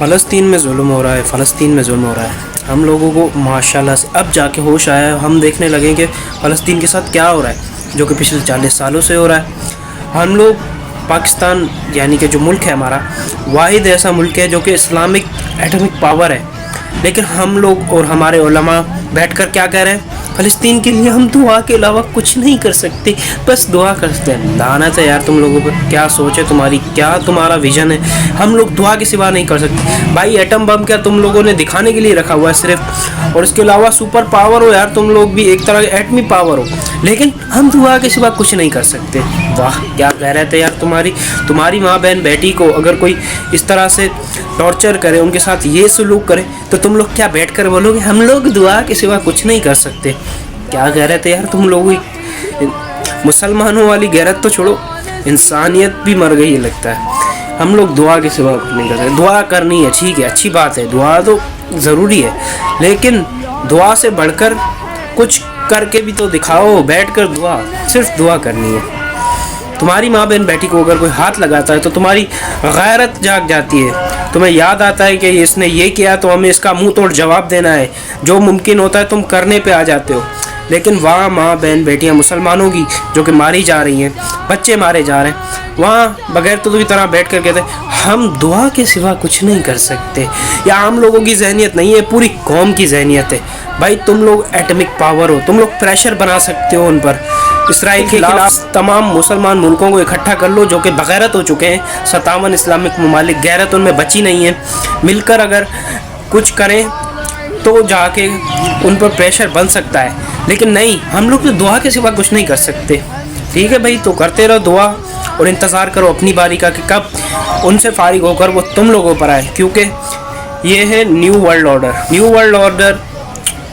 فلسطین میں ظلم ہو رہا ہے، فلسطین میں ظلم ہو رہا ہے۔ ہم لوگوں کو ماشاءاللہ سے اب جا کے ہوش آیا ہے، ہم دیکھنے لگیں کہ فلسطین کے ساتھ کیا ہو رہا ہے، جو کہ پچھلے 40 سالوں سے ہو رہا ہے۔ ہم لوگ پاکستان یعنی کہ جو ملک ہے ہمارا، واحد ایسا ملک ہے جو کہ اسلامک ایٹمک پاور ہے، لیکن ہم لوگ اور ہمارے علماء بیٹھ کر کیا کہہ رہے ہیں؟ فلسطین کے لیے ہم دعا کے علاوہ کچھ نہیں کر سکتے، بس دعا کر سکتے ہیں۔ لعنت ہے یار تم لوگوں پر، کیا سوچ ہے تمہاری، کیا تمہارا ویژن ہے؟ ہم لوگ دعا کے سوا نہیں کر سکتے بھائی۔ ایٹم بم کیا تم لوگوں نے دکھانے کے لیے رکھا ہوا ہے صرف، اور اس کے علاوہ سپر پاور ہو یار تم لوگ بھی، ایک طرح ایٹمی پاور ہو، لیکن ہم دعا کے سوا کچھ نہیں کر سکتے۔ واہ کیا غیرت ہے یار تمہاری ماں بہن بیٹی کو اگر کوئی اس طرح سے ٹارچر کرے، ان کے ساتھ یہ سلوک کرے، تو تم لوگ کیا بیٹھ کر بولو گے ہم لوگ دعا کے سوا کچھ نہیں کر سکتے؟ کیا غیرت ہے یار تم لوگوں کی۔ مسلمانوں والی غیرت تو چھوڑو، انسانیت بھی مر گئی لگتا ہے۔ ہم لوگ دعا کے سوا نہیں کر سکتے۔ دعا کرنی ہے ٹھیک ہے، اچھی بات ہے، دعا تو ضروری ہے، لیکن دعا سے بڑھ کر کچھ کر کے بھی تو دکھاؤ۔ بیٹھ کر صرف دعا کرنی ہے۔ تمہاری ماں بہن بیٹی کو اگر کوئی ہاتھ لگاتا ہے تو تمہاری غیرت جاگ جاتی ہے، تمہیں یاد آتا ہے کہ اس نے یہ کیا تو ہمیں اس کا منہ توڑ جواب دینا ہے۔ جو ممکن ہوتا ہے تم کرنے پہ آ جاتے ہو، لیکن وہاں ماں بہن بیٹیاں مسلمانوں کی جو کہ ماری جا رہی ہیں، بچے مارے جا رہے ہیں، وہاں بغیر تو کی طرح بیٹھ کر کہتے ہیں ہم دعا کے سوا کچھ نہیں کر سکتے۔ یا عام لوگوں کی ذہنیت نہیں ہے، پوری قوم کی ذہنیت ہے۔ بھائی تم لوگ ایٹمک پاور ہو، تم لوگ پریشر بنا سکتے ہو ان پر۔ اسرائیل کے خلاف تمام مسلمان ملکوں کو اکٹھا کر لو جو کہ بغیرت ہو چکے ہیں، 57 اسلامک ممالک، غیرت ان میں بچی نہیں ہے۔ مل کر اگر کچھ کریں تو جا کے ان پر پریشر بن سکتا ہے، لیکن نہیں، ہم لوگ تو دعا کے سوا کچھ نہیں کر سکتے۔ ٹھیک ہے بھائی، تو کرتے رہو دعا اور انتظار کرو اپنی باری کا کہ کب ان سے فارغ ہو کر وہ تم لوگوں پر آئے، کیونکہ یہ ہے نیو ورلڈ آرڈر۔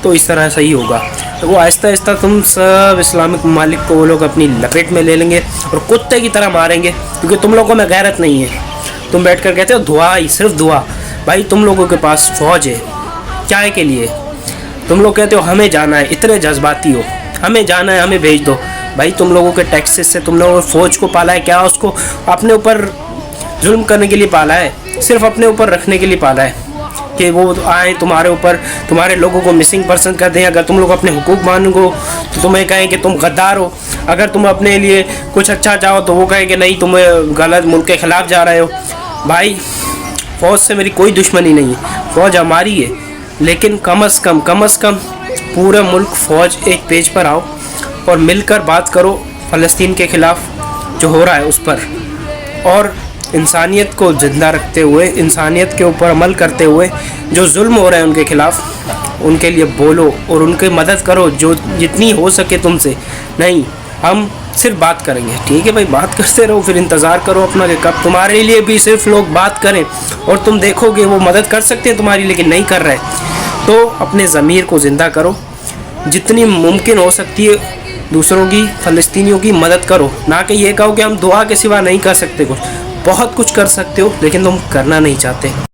تو اس طرح سے ہی ہوگا، وہ آہستہ آہستہ تم سب اسلامک ممالک کو وہ لوگ اپنی لپیٹ میں لے لیں گے اور کتے کی طرح ماریں گے، کیونکہ تم لوگوں میں غیرت نہیں ہے۔ تم بیٹھ کر کہتے ہو دعا ہی، صرف دعا۔ بھائی تم لوگوں کے پاس فوج ہے، کیا کے لیے؟ تم لوگ کہتے ہو ہمیں جانا ہے، اتنے جذباتی ہو، ہمیں جانا ہے، ہمیں بھیج دو۔ بھائی تم لوگوں کے ٹیکسز سے تم لوگوں نے فوج کو پالا ہے، کیا اس کو اپنے اوپر ظلم کرنے کے لیے پالا ہے؟ صرف اپنے اوپر رکھنے کے لیے پالا ہے کہ وہ آئیں تمہارے اوپر، تمہارے لوگوں کو مسنگ پرسن کر دیں۔ اگر تم لوگ اپنے حقوق مانگو تو تمہیں کہیں کہ تم غدار ہو، اگر تم اپنے لیے کچھ اچھا چاہو تو وہ کہیں کہ نہیں، تم غلط ملک کے خلاف جا رہے ہو۔ بھائی فوج سے میری کوئی دشمنی نہیں ہے، فوج ہماری ہے، لیکن کم از کم پورا ملک فوج ایک پیج پر آؤ اور مل کر بات کرو فلسطین کے خلاف جو ہو رہا ہے اس پر، اور انسانیت کو زندہ رکھتے ہوئے، انسانیت کے اوپر عمل کرتے ہوئے جو ظلم ہو رہے ہیں ان کے خلاف، ان کے لیے بولو اور ان کی مدد کرو جو جتنی ہو سکے تم سے۔ نہیں، ہم صرف بات کریں گے، ٹھیک ہے بھائی، بات کرتے رہو، پھر انتظار کرو اپنا کہ کب تمہارے لیے بھی صرف لوگ بات کریں، اور تم دیکھو گے وہ مدد کر سکتے ہیں تمہاری، لیکن نہیں کر رہے۔ تو اپنے ضمیر کو زندہ کرو، جتنی ممکن ہو سکتی ہے دوسروں کی، فلسطینیوں کی مدد کرو، نہ کہ یہ کہو کہ ہم دعا کے سوا نہیں کر سکتے کچھ۔ بہت کچھ کر سکتے ہو، لیکن تم کرنا نہیں چاہتے۔